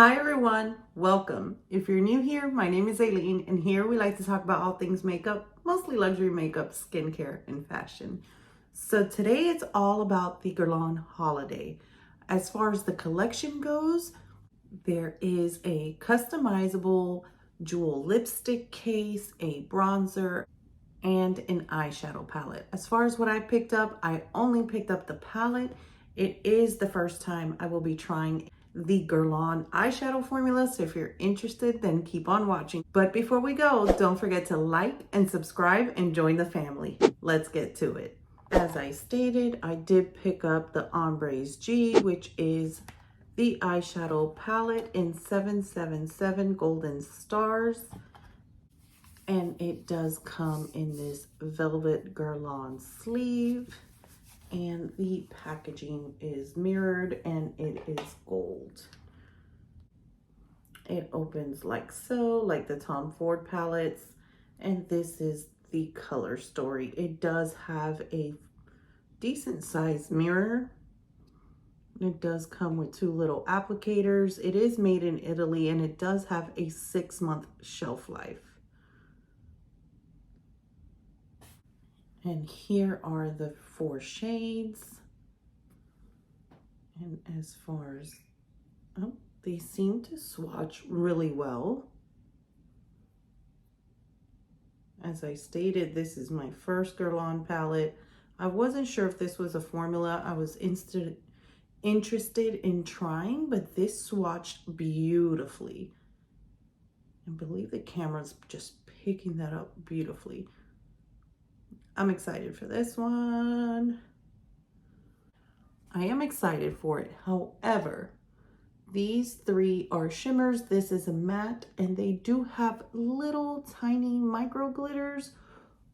Hi everyone, welcome. If you're new here, my name is Aileen, and here we like to talk about all things makeup, mostly luxury makeup, skincare, and fashion. So today it's all about the Guerlain Holiday. As far as the collection goes, there is a customizable jewel lipstick case, a bronzer, and an eyeshadow palette. As far as what I picked up, I only picked up the palette. It is the first time I will be trying the Guerlain eyeshadow formula, so if you're interested, then keep on watching. But before we go, don't forget to like and subscribe and join the family. Let's get to it. As I stated, I did pick up the Ombres G, which is the eyeshadow palette in 777 Golden Stars. And it does come in this velvet Guerlain sleeve. And the packaging is mirrored and it is gold. It opens like so, like the Tom Ford palettes. And this is the color story. It does have a decent sized mirror. It does come with 2 little applicators. It is made in Italy and it does have a 6-month shelf life. And here are the 4 shades. And as far as, they seem to swatch really well. As I stated, this is my first Guerlain palette. I wasn't sure if this was a formula I was interested in trying, but this swatched beautifully. I believe the camera's just picking that up beautifully. I'm excited for this one. I am excited for it. However, these 3 are shimmers. This is a matte, and they do have little tiny micro glitters,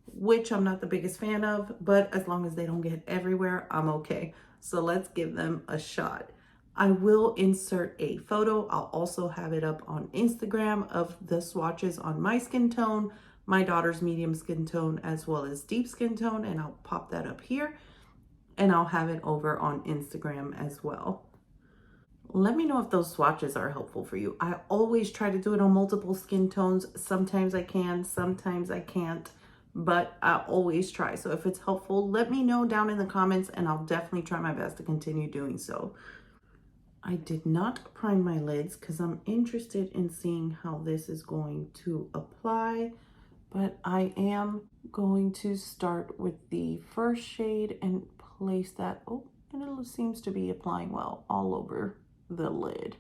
which I'm not the biggest fan of, but as long as they don't get everywhere, I'm okay. So let's give them a shot. I will insert a photo. I'll also have it up on Instagram of the swatches on my skin tone, my daughter's medium skin tone, as well as deep skin tone, and I'll pop that up here, and I'll have it over on Instagram as well. Let me know if those swatches are helpful for you. I always try to do it on multiple skin tones. Sometimes I can, sometimes I can't, but I always try. So if it's helpful, let me know down in the comments and I'll definitely try my best to continue doing so. I did not prime my lids because I'm interested in seeing how this is going to apply, but I am going to start with the first shade and place that, and it seems to be applying well all over the lid.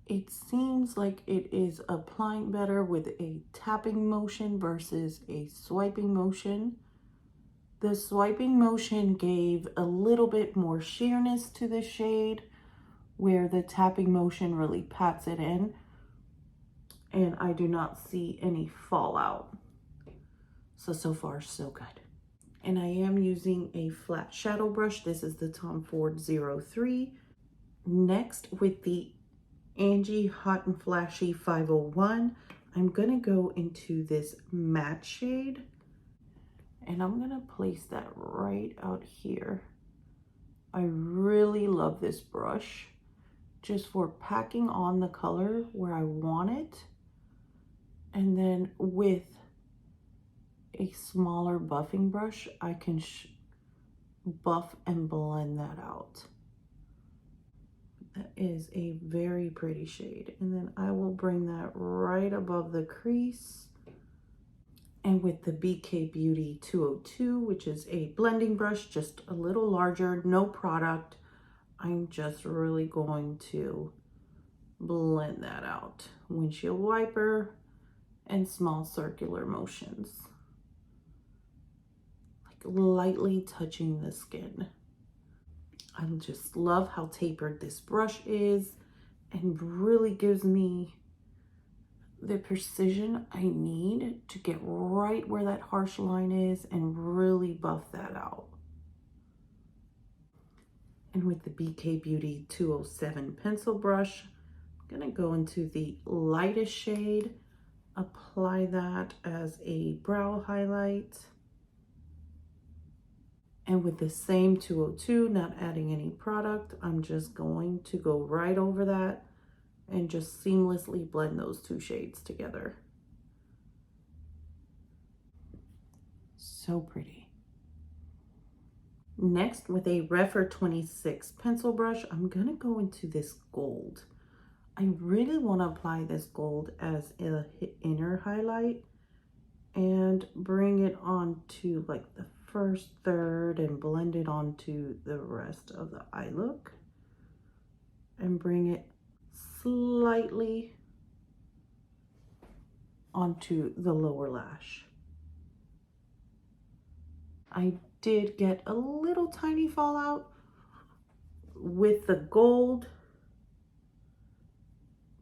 It seems like it is applying better with a tapping motion versus a swiping motion. The swiping motion gave a little bit more sheerness to the shade, where the tapping motion really pats it in, and I do not see any fallout. So far so good. And I am using a flat shadow brush. This is the Tom Ford 03. Next, with the Angie Hot and Flashy 501, I'm gonna go into this matte shade, and I'm gonna place that right out here. I really love this brush just for packing on the color where I want it, and then with a smaller buffing brush, I can buff and blend that out. That is a very pretty shade. And then I will bring that right above the crease. And with the BK Beauty 202, which is a blending brush, just a little larger, no product, I'm just really going to blend that out. Windshield wiper and small circular motions. Lightly touching the skin. I just love how tapered this brush is and really gives me the precision I need to get right where that harsh line is and really buff that out. And with the BK Beauty 207 pencil brush, I'm gonna go into the lightest shade, apply that as a brow highlight, And with the same 202, not adding any product, I'm just going to go right over that and just seamlessly blend those two shades together. So pretty. Next, with a Refer 26 pencil brush, I'm gonna go into this gold. I really want to apply this gold as an inner highlight and bring it onto like the first third and blend it onto the rest of the eye look and bring it slightly onto the lower lash. I did get a little tiny fallout with the gold,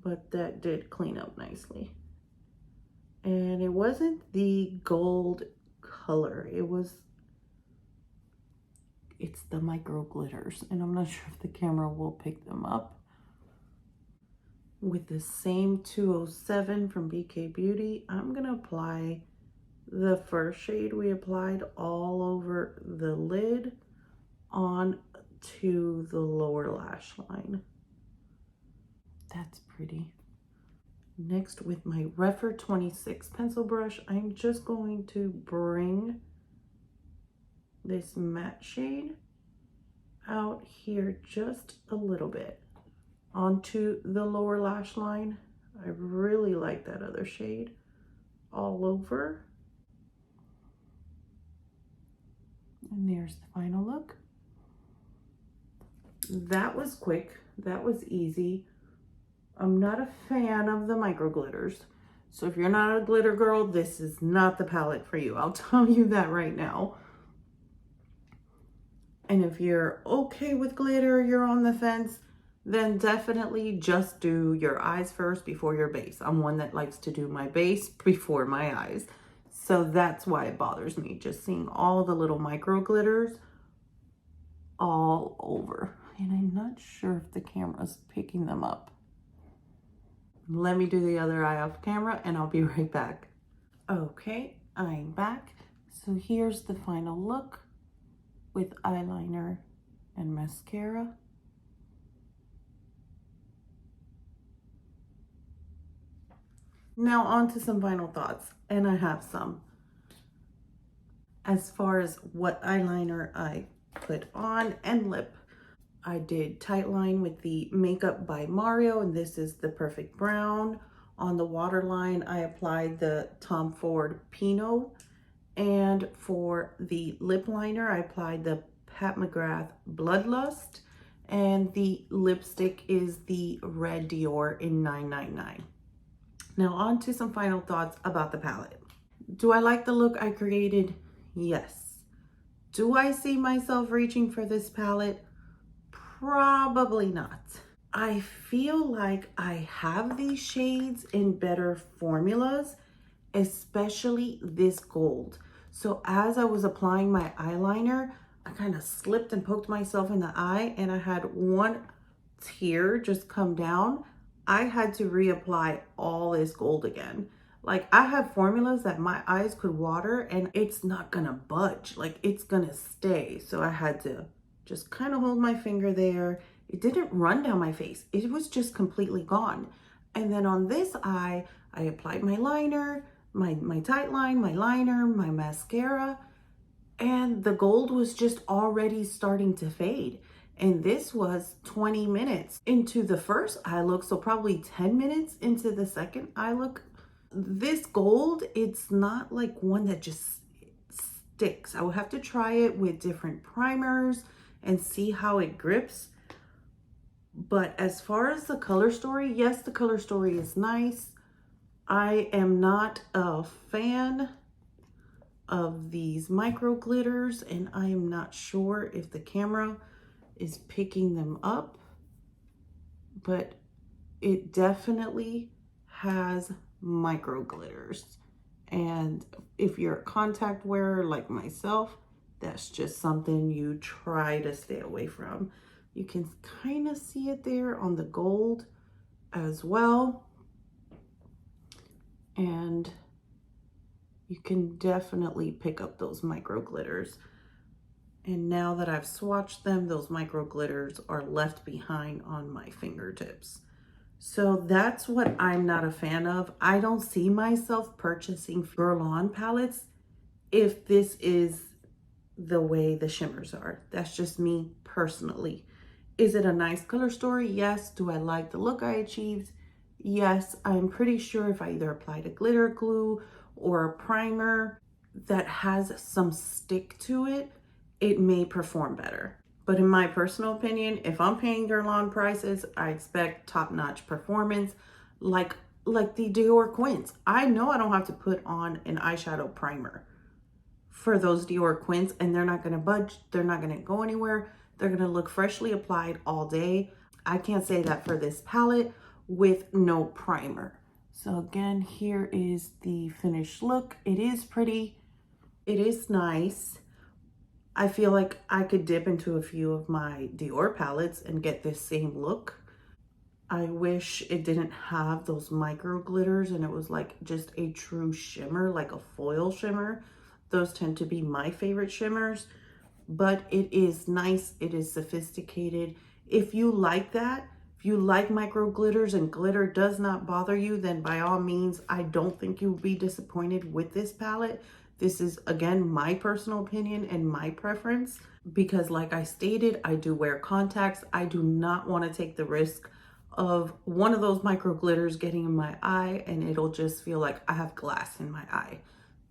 but that did clean up nicely. And it wasn't the gold color, it's the micro glitters, and I'm not sure if the camera will pick them up. With the same 207 from BK Beauty, I'm gonna apply the first shade we applied all over the lid on to the lower lash line. That's pretty. Next, with my Refer 26 pencil brush, I'm just going to bring this matte shade out here just a little bit onto the lower lash line. I really like that other shade all over. And there's the final look. That was quick, that was easy. I'm not a fan of the micro glitters. So if you're not a glitter girl, this is not the palette for you. I'll tell you that right now. And if you're okay with glitter, you're on the fence, then definitely just do your eyes first before your base. I'm one that likes to do my base before my eyes. So that's why it bothers me, just seeing all the little micro glitters all over. And I'm not sure if the camera's picking them up. Let me do the other eye off camera and I'll be right back. Okay, I'm back. So here's the final look with eyeliner and mascara. Now on to some final thoughts, and I have some. As far as what eyeliner I put on and lip, I did Tightline with the Makeup by Mario, and this is the Perfect Brown. On the waterline, I applied the Tom Ford Pinot. And for the lip liner, I applied the Pat McGrath Bloodlust. And the lipstick is the Red Dior in 999. Now on to some final thoughts about the palette. Do I like the look I created? Yes. Do I see myself reaching for this palette? Probably not. I feel like I have these shades in better formulas, especially this gold. So as I was applying my eyeliner, I kind of slipped and poked myself in the eye and I had one tear just come down. I had to reapply all this gold again. Like, I have formulas that my eyes could water and it's not gonna budge, like it's gonna stay. So I had to just kind of hold my finger there. It didn't run down my face. It was just completely gone. And then on this eye, I applied my liner, my tight line, my liner, my mascara, and the gold was just already starting to fade. And this was 20 minutes into the first eye look, so probably 10 minutes into the second eye look. This gold, it's not like one that just sticks. I will have to try it with different primers and see how it grips. But as far as the color story, yes, the color story is nice. I am not a fan of these micro glitters, and I am not sure if the camera is picking them up, but it definitely has micro glitters. And if you're a contact wearer like myself, that's just something you try to stay away from. You can kind of see it there on the gold as well. And you can definitely pick up those micro glitters. And now that I've swatched them, those micro glitters are left behind on my fingertips. So that's what I'm not a fan of. I don't see myself purchasing Guerlain palettes if this is the way the shimmers are. That's just me personally. Is it a nice color story? Yes. Do I like the look I achieved? Yes. I'm pretty sure if I either applied a glitter glue or a primer that has some stick to it, it may perform better. But in my personal opinion, if I'm paying Guerlain prices, I expect top-notch performance like the Dior Quints. I know I don't have to put on an eyeshadow primer for those Dior Quints, and they're not going to budge. They're not going to go anywhere. They're going to look freshly applied all day. I can't say that for this palette with no primer. So again, here is the finished look. It is pretty. It is nice. I feel like I could dip into a few of my Dior palettes and get this same look. I wish it didn't have those micro glitters and it was like just a true shimmer, like a foil shimmer. Those tend to be my favorite shimmers, but it is nice. It is sophisticated. If you like that, if you like micro glitters and glitter does not bother you, then by all means, I don't think you'll be disappointed with this palette. This is, again, my personal opinion and my preference because like I stated, I do wear contacts. I do not want to take the risk of one of those micro glitters getting in my eye and it'll just feel like I have glass in my eye.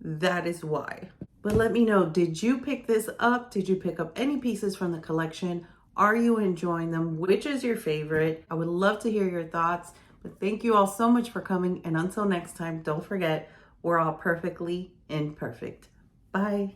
That is why. But let me know, did you pick this up? Did you pick up any pieces from the collection? Are you enjoying them? Which is your favorite? I would love to hear your thoughts. But thank you all so much for coming. And until next time, don't forget, we're all perfectly imperfect. Bye.